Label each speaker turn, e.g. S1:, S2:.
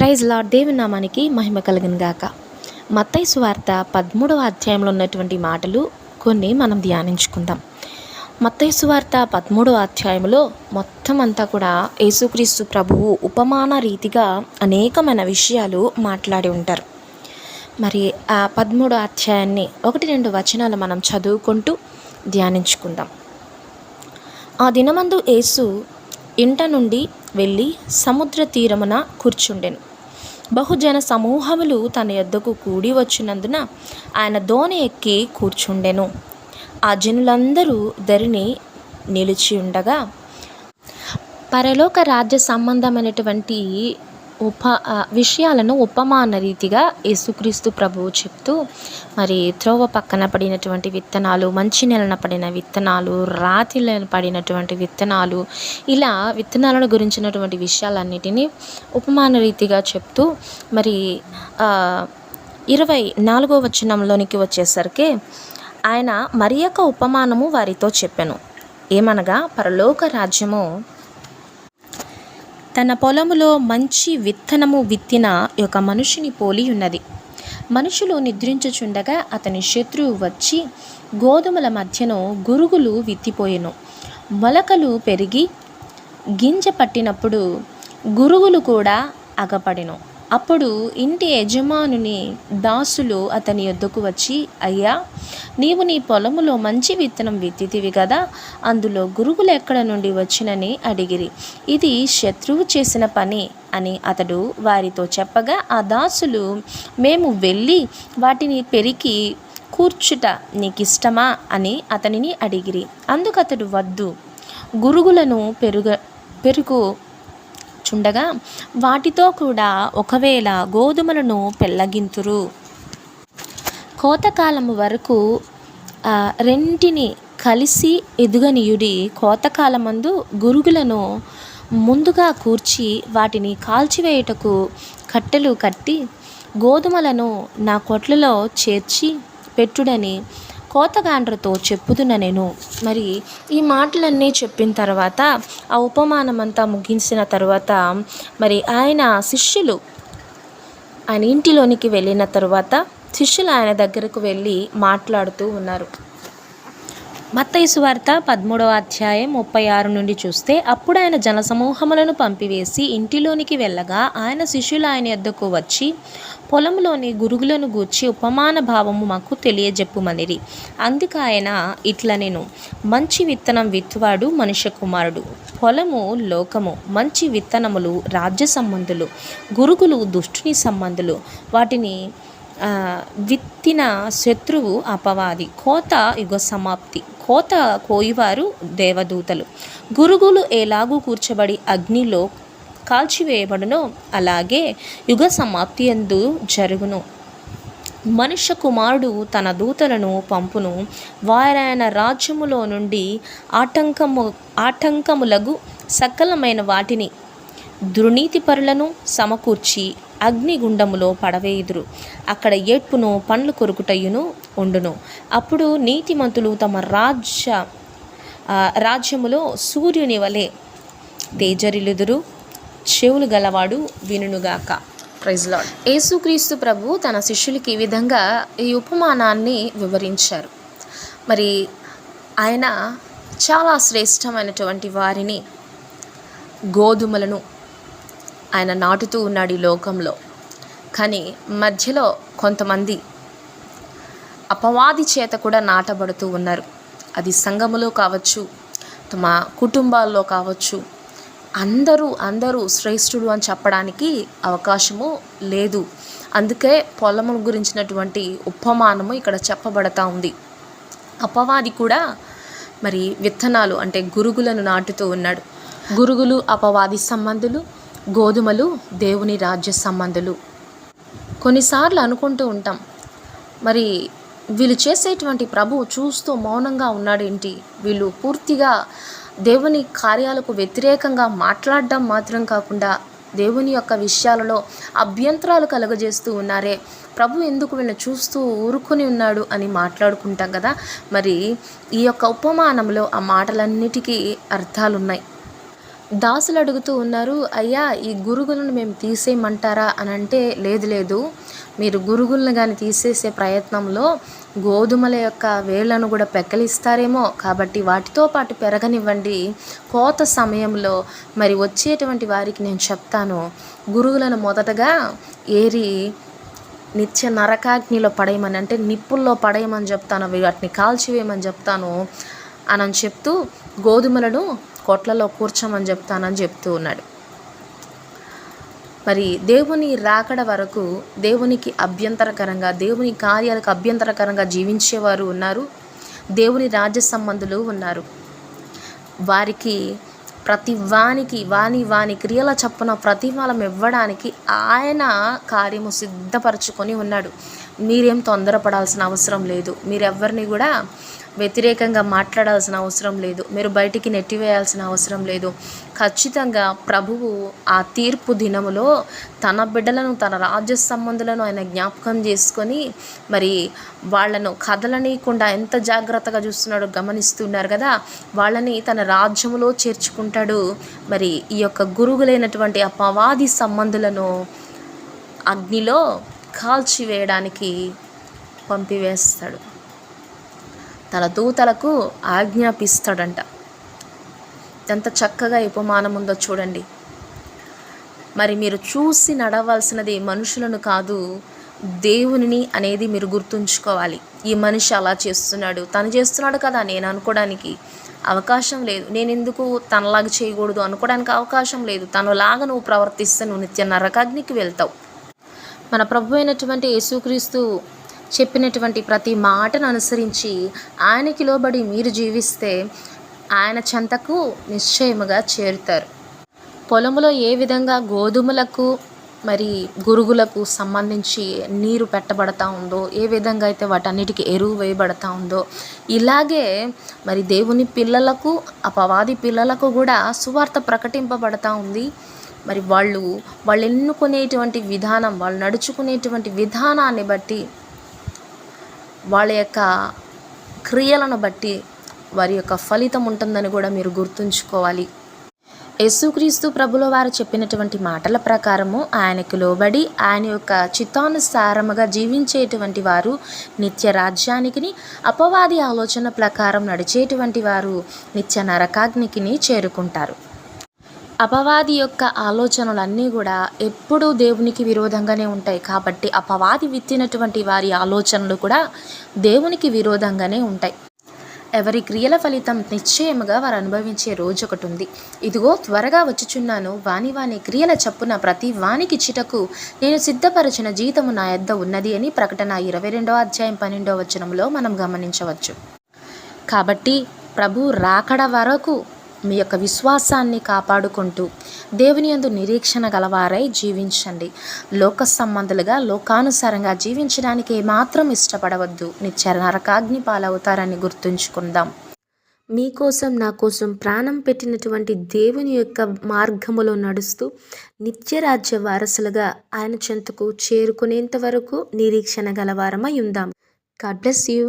S1: Praise lord. దేవుని నామానికి మహిమ కలుగును గాక. మత్తయి సువార్త 13వ అధ్యాయంలో ఉన్నటువంటి మాటలు కొన్ని మనం ధ్యానించుకుందాం. మత్తయి సువార్త 13వ అధ్యాయంలో మొత్తం అంతా కూడా యేసుక్రీస్తు ప్రభువు ఉపమాన రీతిగా అనేకమైన విషయాలు మాట్లాడి ఉంటారు. మరి ఆ 13వ అధ్యాయాన్ని 1-2 వచనాలు మనం చదువుకుంటూ ధ్యానించుకుందాం. ఆ దినమందు యేసు ఇంట నుండి వెళ్ళి సముద్ర తీరమున కూర్చుండెను. బహుజన సమూహములు తన యొద్దకు కూడి వచ్చినందున ఆయన దోణి ఎక్కి కూర్చుండెను. ఆ జనులందరూ ధరిని నిలిచి ఉండగా పరలోక రాజ్య సంబంధమైనటువంటి విషయాలను ఉపమాన రీతిగా యేసుక్రీస్తు ప్రభువు చెప్తూ, మరి త్రోవ పక్కన పడినటువంటి విత్తనాలు, మంచి నెలన పడిన విత్తనాలు, రాతిలో పడినటువంటి విత్తనాలు, ఇలా విత్తనాలను గురించినటువంటి విషయాలన్నిటినీ ఉపమాన రీతిగా చెప్తూ, మరి 24వ వచనంలోనికి వచ్చేసరికి ఆయన మరి యొక్క ఉపమానము వారితో చెప్పెను. ఏమనగా, పరలోక రాజ్యము తన పొలములో మంచి విత్తనము విత్తిన ఒక మనుషుని పోలి ఉన్నది. మనుషులు నిద్రించుచుండగా అతని శత్రువు వచ్చి గోధుమల మధ్యను గురుగులు విత్తిపోయెను. మొలకలు పెరిగి గింజ పట్టినప్పుడు గురుగులు కూడా అగపడెను. అప్పుడు ఇంటి యజమానుని దాసులు అతని యొద్దకు వచ్చి, అయ్యా, నీవు నీ పొలములో మంచి విత్తనం విత్తితివి కదా, అందులో గురుగులు ఎక్కడ నుండి వచ్చినని అడిగిరి. ఇది శత్రువు చేసిన పని అని అతడు వారితో చెప్పగా, ఆ దాసులు, మేము వెళ్ళి వాటిని పెరికి కూర్చుట నీకిష్టమా అని అతనిని అడిగిరి. అందుకతడు, వద్దు, గురుగులను పెరుగు చుండగా వాటితో కూడా ఒకవేళ గోధుమలను పెళ్ళగింతురు. కోతకాలము వరకు రెంటిని కలిసి ఎదుగనీయుడి. కోతకాలమందు గురుగులను ముందుగా కూర్చి వాటిని కాల్చివేయుటకు కట్టెలు కట్టి గోధుమలను నా కొట్లలో చేర్చి పెట్టుడని కోతగాండ్రతో చెప్పుదున నేను. మరి ఈ మాటలన్నీ చెప్పిన తర్వాత, ఆ ఉపమానమంతా ముగించిన తర్వాత, మరి ఆయన శిష్యులు ఆయన ఇంటిలోనికి వెళ్ళిన తర్వాత శిష్యులు ఆయన దగ్గరకు వెళ్ళి మాట్లాడుతూ ఉన్నారు. మత్తయి సువార్త 13వ అధ్యాయం 36 నుండి చూస్తే, అప్పుడు ఆయన జనసమూహములను పంపివేసి ఇంటిలోనికి వెళ్ళగా ఆయన శిష్యులు ఆయన యొద్దకు వచ్చి పొలంలోని గురుగులను గూర్చి ఉపమాన భావము మాకు తెలియజెప్పుమనిరి. అందుకు ఆయన ఇట్లా, నేను మంచి విత్తనం విత్తువాడు మనుష్య కుమారుడు. పొలము లోకము, మంచి విత్తనములు రాజ్య సంబంధులు, గురుగులు దుష్టుని సంబంధులు. వాటిని విత్తిన శత్రువు అపవాది. కోత యుగ సమాప్తి. కోత కోయివారు దేవదూతలు. గురుగులు ఎలాగూ కూర్చబడి అగ్నిలో కాల్చివేయబడునో అలాగే యుగ సమాప్తి యందు జరుగును. మనుష్య కుమారుడు తన దూతలను పంపును. వారాయన రాజ్యములో నుండి ఆటంకములగు సకలమైన వాటిని దుర్నీతిపరులను సమకూర్చి అగ్నిగుండములో పడవేయుదురు. అక్కడ ఏడ్పును పండ్లు కొరుకుటయును ఉండును. అప్పుడు నీతిమంతులు తమ రాజ్యములో సూర్యుని వలె తేజరిల్లుదురు. చెవులు గలవాడు వినుగాక. Praise lord. యేసుక్రీస్తు ప్రభు తన శిష్యులకి ఈ విధంగా ఈ ఉపమానాన్ని వివరించారు. మరి ఆయన చాలా శ్రేష్టమైనటువంటి వారిని, గోధుమలను ఆయన నాటుతూ ఉన్నాడు ఈ లోకంలో. కానీ మధ్యలో కొంతమంది అపవాది చేత కూడా నాటబడుతూ ఉన్నారు. అది సంఘములో కావచ్చు, తమ కుటుంబాల్లో కావచ్చు. అందరూ శ్రేష్ఠుడు అని చెప్పడానికి అవకాశము లేదు. అందుకే పొలము గురించినటువంటి ఉపమానము ఇక్కడ చెప్పబడతా ఉంది. అపవాది కూడా మరి విత్తనాలు అంటే గురుగులను నాటుతూ ఉన్నాడు. గురుగులు అపవాది సంబంధులు, గోధుమలు దేవుని రాజ్య సంబంధులు. కొన్నిసార్లు అనుకుంటూ ఉంటాం, మరి వీళ్ళు చేసేటువంటి ప్రభువు చూస్తూ మౌనంగా ఉన్నాడేంటి, వీళ్ళు పూర్తిగా దేవుని కార్యాలకు వ్యతిరేకంగా మాట్లాడడం మాత్రం కాకుండా దేవుని యొక్క విషయాలలో అభ్యంతరాలు కలుగజేస్తూ ఉన్నారే, ప్రభు ఎందుకు వీళ్ళని చూస్తూ ఊరుకొని ఉన్నాడు అని మాట్లాడుకుంటాం కదా. మరి ఈ యొక్క ఉపమానంలో ఆ మాటలన్నిటికీ అర్థాలున్నాయి. దాసులు అడుగుతూ ఉన్నారు, అయ్యా ఈ గురుగులను మేము తీసేయమంటారా అని అంటే, లేదు లేదు, మీరు గురుగులను కానీ తీసేసే ప్రయత్నంలో గోధుమల యొక్క వేళ్ళను కూడా పెక్కలిస్తారేమో, కాబట్టి వాటితో పాటు పెరగనివ్వండి. కోత సమయంలో మరి వచ్చేటువంటి వారికి నేను చెప్తాను, గురుగులను మొదటగా ఏరి నిత్య నరకాగ్నిలో పడేయమని, అంటే నిప్పుల్లో పడేయమని చెప్తాను, వాటిని కాల్చివేయమని చెప్తాను అని చెప్తూ గోధుమలను కొట్లలో కూర్చోమని చెప్తానని చెప్తూ ఉన్నాడు. మరి దేవుని రాకడ వరకు దేవునికి అభ్యంతరకరంగా, దేవుని కార్యాలకు అభ్యంతరకరంగా జీవించేవారు ఉన్నారు, దేవుని రాజ్య సంబంధులు ఉన్నారు. వారికి ప్రతి వానికి వాని క్రియల చప్పున ప్రతిఫలం ఇవ్వడానికి ఆయన కార్యము సిద్ధపరచుకొని ఉన్నాడు. మీరేం తొందరపడాల్సిన అవసరం లేదు, మీరెవ్వరిని కూడా వ్యతిరేకంగా మాట్లాడాల్సిన అవసరం లేదు, మీరు బయటికి నెట్టివేయాల్సిన అవసరం లేదు. ఖచ్చితంగా ప్రభువు ఆ తీర్పు దినములో తన బిడ్డలను, తన రాజ్య సంబంధులను ఆయన జ్ఞాపకం చేసుకొని మరి వాళ్ళను కదలనీయకుండా ఎంత జాగ్రత్తగా చూస్తున్నాడో గమనిస్తున్నారు కదా, వాళ్ళని తన రాజ్యములో చేర్చుకుంటాడు. మరి ఈ యొక్క గురుగులైనటువంటి అపవాది సంబంధులను అగ్నిలో కాల్చివేయడానికి పంపివేస్తాడు, తన దూతలకు ఆజ్ఞాపిస్తాడంట. ఎంత చక్కగా ఉపమానం ఉందో చూడండి. మరి మీరు చూసి నడవాల్సినది మనుషులను కాదు, దేవునిని అనేది మీరు గుర్తుంచుకోవాలి. ఈ మనిషి అలా చేస్తున్నాడు, తను చేస్తున్నాడు కదా, నేను అనుకోవడానికి అవకాశం లేదు, నేను ఎందుకు తనలాగా చేయకూడదు అనుకోవడానికి అవకాశం లేదు. తనలాగా నువ్వు ప్రవర్తిస్తే నువ్వు నిత్య నరకాగ్నికి వెళ్తావు. మన ప్రభు అయినటువంటి యేసుక్రీస్తు చెప్పినటువంటి ప్రతి మాటను అనుసరించి ఆయనకి లోబడి మీరు జీవిస్తే ఆయన చెంతకు నిశ్చయముగా చేరుతారు. పొలములో ఏ విధంగా గోధుమలకు మరి గురుగులకు సంబంధించి నీరు పెట్టబడతా ఉందో, ఏ విధంగా అయితే వాటన్నిటికీ ఎరువు వేయబడతా ఉందో, ఇలాగే మరి దేవుని పిల్లలకు, అపవాది పిల్లలకు కూడా సువార్త ప్రకటింపబడతా ఉంది. మరి వాళ్ళు ఎన్నుకునేటువంటి విధానం, వాళ్ళు నడుచుకునేటువంటి విధానాన్ని బట్టి, వాళ్ళ యొక్క క్రియలను బట్టి వారి యొక్క ఫలితం ఉంటుందని కూడా మీరు గుర్తుంచుకోవాలి. యేసుక్రీస్తు ప్రభుల వారు చెప్పినటువంటి మాటల ప్రకారము ఆయనకు లోబడి ఆయన యొక్క చిత్తానుసారముగా జీవించేటువంటి వారు నిత్య రాజ్యానికి, అపవాది ఆలోచన ప్రకారం నడిచేటువంటి వారు నిత్య నరకాగ్నికి చేరుకుంటారు. అపవాది యొక్క ఆలోచనలన్నీ కూడా ఎప్పుడూ దేవునికి విరోధంగానే ఉంటాయి. కాబట్టి అపవాది విత్తినటువంటి వారి ఆలోచనలు కూడా దేవునికి విరోధంగానే ఉంటాయి. ఎవరి క్రియల ఫలితం నిశ్చయముగా వారు అనుభవించే రోజు ఒకటి ఉంది. ఇదిగో త్వరగా వచ్చుచున్నాను, వాని క్రియల చప్పున ప్రతి వానికి చిటకు నేను సిద్ధపరచిన జీతము నా యొద్ద ఉన్నది అని ప్రకటన 22:12 మనం గమనించవచ్చు. కాబట్టి ప్రభు రాకడ వరకు మీ యొక్క విశ్వాసాన్ని కాపాడుకుంటూ దేవుని యందు నిరీక్షణ గలవారై జీవించండి. లోక సంబంధులుగా, లోకానుసారంగా జీవించడానికి ఏమాత్రం ఇష్టపడవద్దు, నిత్య నరకాగ్ని పాలవుతారని గుర్తుంచుకుందాం. మీకోసం, నా కోసం ప్రాణం పెట్టినటువంటి దేవుని యొక్క మార్గములో నడుస్తూ నిత్యరాజ్య వారసులుగా ఆయన చెంతకు చేరుకునేంత వరకు నిరీక్షణ గలవారమై ఉందాం. God bless you.